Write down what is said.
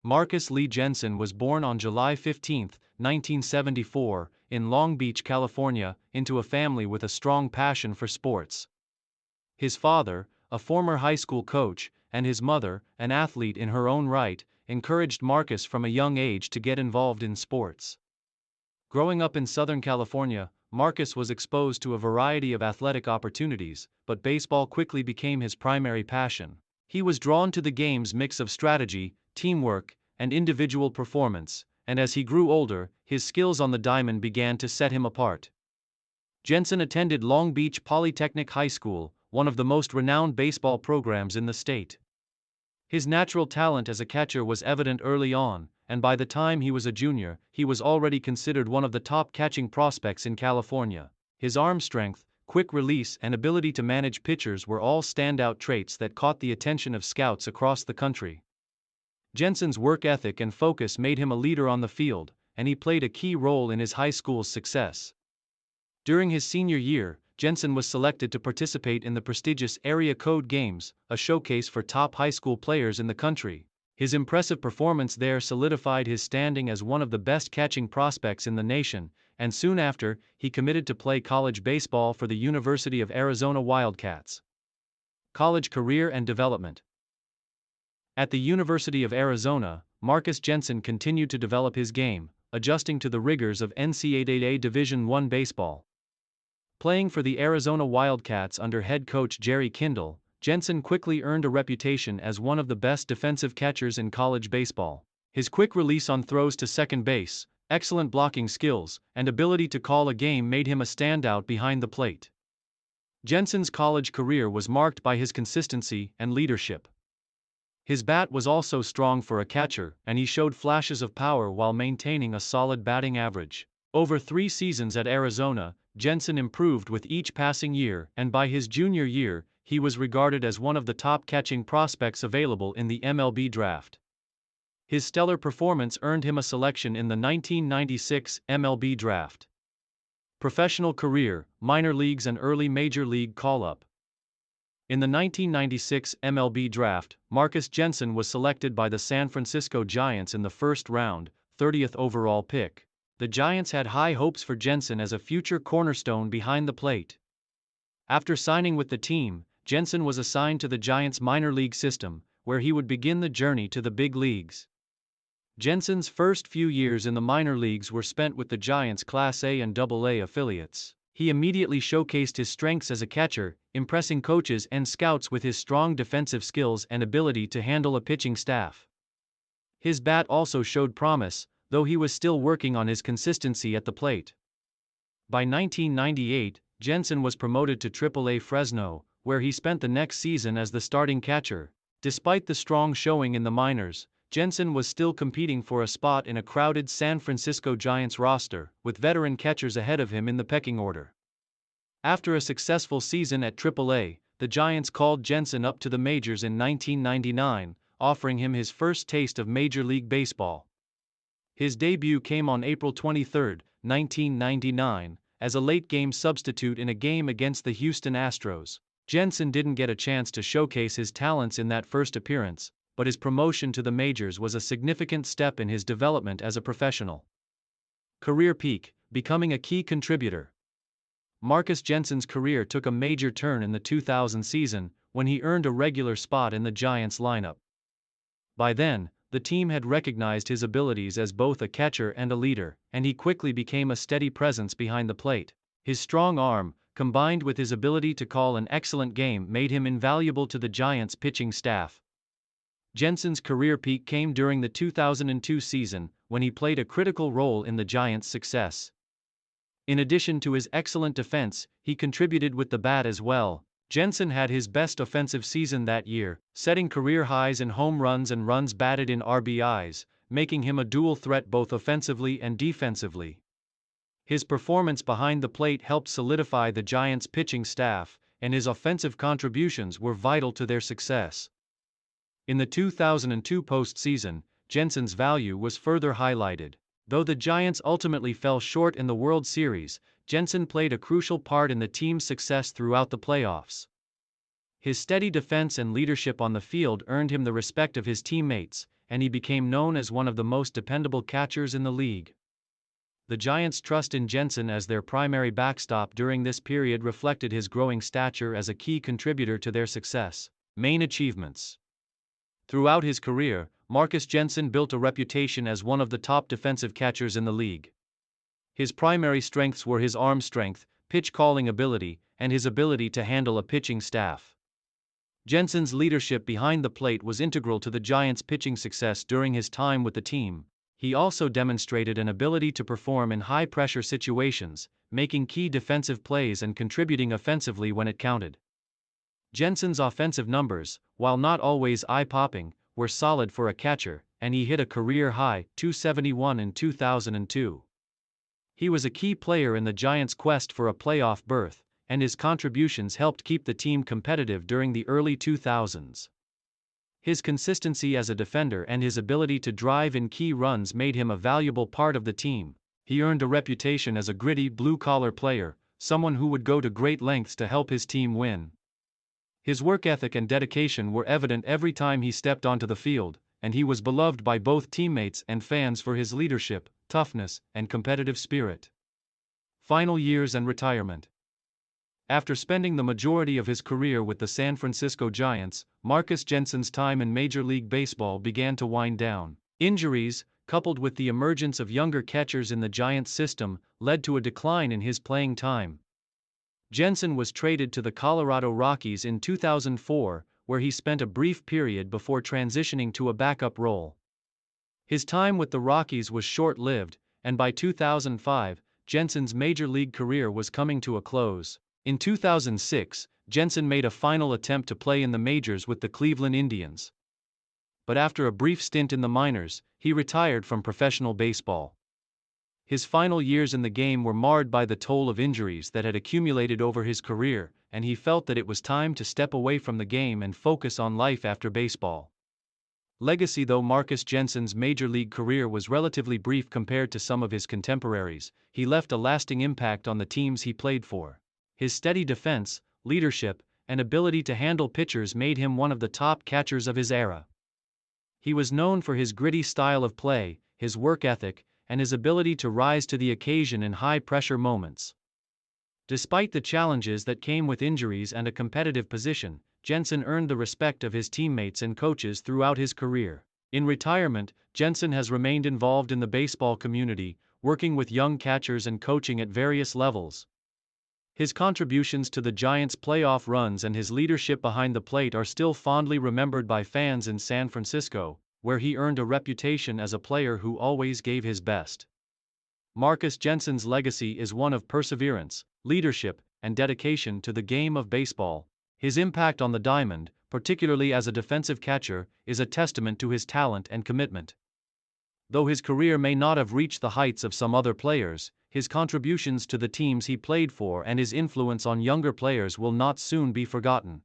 Marcus Lee Jensen was born on July 15, 1974, in Long Beach, California, into a family with a strong passion for sports. His father, a former high school coach, and his mother, an athlete in her own right, encouraged Marcus from a young age to get involved in sports. Growing up in Southern California, Marcus was exposed to a variety of athletic opportunities, but baseball quickly became his primary passion. He was drawn to the game's mix of strategy, teamwork, and individual performance, and as he grew older, his skills on the diamond began to set him apart. Jensen attended Long Beach Polytechnic High School, one of the most renowned baseball programs in the state. His natural talent as a catcher was evident early on, and by the time he was a junior, he was already considered one of the top catching prospects in California. His arm strength, quick release, and ability to manage pitchers were all standout traits that caught the attention of scouts across the country. Jensen's work ethic and focus made him a leader on the field, and he played a key role in his high school's success. During his senior year, Jensen was selected to participate in the prestigious Area Code Games, a showcase for top high school players in the country. His impressive performance there solidified his standing as one of the best catching prospects in the nation, and soon after, he committed to play college baseball for the University of Arizona Wildcats. College career and development. At the University of Arizona, Marcus Jensen continued to develop his game, adjusting to the rigors of NCAA Division I baseball. Playing for the Arizona Wildcats under head coach Jerry Kindle, Jensen quickly earned a reputation as one of the best defensive catchers in college baseball. His quick release on throws to second base, excellent blocking skills, and ability to call a game made him a standout behind the plate. Jensen's college career was marked by his consistency and leadership. His bat was also strong for a catcher, and he showed flashes of power while maintaining a solid batting average. Over 3 seasons at Arizona, Jensen improved with each passing year, and by his junior year, he was regarded as one of the top catching prospects available in the MLB draft. His stellar performance earned him a selection in the 1996 MLB draft. Professional career, minor leagues and early major league call-up. In the 1996 MLB draft, Marcus Jensen was selected by the San Francisco Giants in the first round, 30th overall pick. The Giants had high hopes for Jensen as a future cornerstone behind the plate. After signing with the team, Jensen was assigned to the Giants' minor league system, where he would begin the journey to the big leagues. Jensen's first few years in the minor leagues were spent with the Giants' Class A and AA affiliates. He immediately showcased his strengths as a catcher, impressing coaches and scouts with his strong defensive skills and ability to handle a pitching staff. His bat also showed promise, though he was still working on his consistency at the plate. By 1998, Jensen was promoted to AAA Fresno, where he spent the next season as the starting catcher. Despite the strong showing in the minors, Jensen was still competing for a spot in a crowded San Francisco Giants roster, with veteran catchers ahead of him in the pecking order. After a successful season at AAA, the Giants called Jensen up to the majors in 1999, offering him his first taste of Major League Baseball. His debut came on April 23, 1999, as a late-game substitute in a game against the Houston Astros. Jensen didn't get a chance to showcase his talents in that first appearance, but his promotion to the majors was a significant step in his development as a professional. Career peak, becoming a key contributor. Marcus Jensen's career took a major turn in the 2000 season, when he earned a regular spot in the Giants lineup. By then, the team had recognized his abilities as both a catcher and a leader, and he quickly became a steady presence behind the plate. His strong arm, combined with his ability to call an excellent game, made him invaluable to the Giants' pitching staff. Jensen's career peak came during the 2002 season, when he played a critical role in the Giants' success. In addition to his excellent defense, he contributed with the bat as well. Jensen had his best offensive season that year, setting career highs in home runs and runs batted in RBIs, making him a dual threat both offensively and defensively. His performance behind the plate helped solidify the Giants' pitching staff, and his offensive contributions were vital to their success. In the 2002 postseason, Jensen's value was further highlighted. Though the Giants ultimately fell short in the World Series, Jensen played a crucial part in the team's success throughout the playoffs. His steady defense and leadership on the field earned him the respect of his teammates, and he became known as one of the most dependable catchers in the league. The Giants' trust in Jensen as their primary backstop during this period reflected his growing stature as a key contributor to their success. Main achievements. Throughout his career, Marcus Jensen built a reputation as one of the top defensive catchers in the league. His primary strengths were his arm strength, pitch calling ability, and his ability to handle a pitching staff. Jensen's leadership behind the plate was integral to the Giants' pitching success during his time with the team. He also demonstrated an ability to perform in high-pressure situations, making key defensive plays and contributing offensively when it counted. Jensen's offensive numbers, while not always eye-popping, were solid for a catcher, and he hit a career-high .271 in 2002. He was a key player in the Giants' quest for a playoff berth, and his contributions helped keep the team competitive during the early 2000s. His consistency as a defender and his ability to drive in key runs made him a valuable part of the team. He earned a reputation as a gritty, blue-collar player, someone who would go to great lengths to help his team win. His work ethic and dedication were evident every time he stepped onto the field, and he was beloved by both teammates and fans for his leadership, toughness, and competitive spirit. Final years and retirement. After spending the majority of his career with the San Francisco Giants, Marcus Jensen's time in Major League Baseball began to wind down. Injuries, coupled with the emergence of younger catchers in the Giants system, led to a decline in his playing time. Jensen was traded to the Colorado Rockies in 2004, where he spent a brief period before transitioning to a backup role. His time with the Rockies was short-lived, and by 2005, Jensen's major league career was coming to a close. In 2006, Jensen made a final attempt to play in the majors with the Cleveland Indians. But after a brief stint in the minors, he retired from professional baseball. His final years in the game were marred by the toll of injuries that had accumulated over his career, and he felt that it was time to step away from the game and focus on life after baseball. Legacy. Though Marcus Jensen's major league career was relatively brief compared to some of his contemporaries, he left a lasting impact on the teams he played for. His steady defense, leadership, and ability to handle pitchers made him one of the top catchers of his era. He was known for his gritty style of play, his work ethic, and his ability to rise to the occasion in high-pressure moments. Despite the challenges that came with injuries and a competitive position, Jensen earned the respect of his teammates and coaches throughout his career. In retirement, Jensen has remained involved in the baseball community, working with young catchers and coaching at various levels. His contributions to the Giants' playoff runs and his leadership behind the plate are still fondly remembered by fans in San Francisco, where he earned a reputation as a player who always gave his best. Marcus Jensen's legacy is one of perseverance, leadership, and dedication to the game of baseball. His impact on the diamond, particularly as a defensive catcher, is a testament to his talent and commitment. Though his career may not have reached the heights of some other players, his contributions to the teams he played for and his influence on younger players will not soon be forgotten.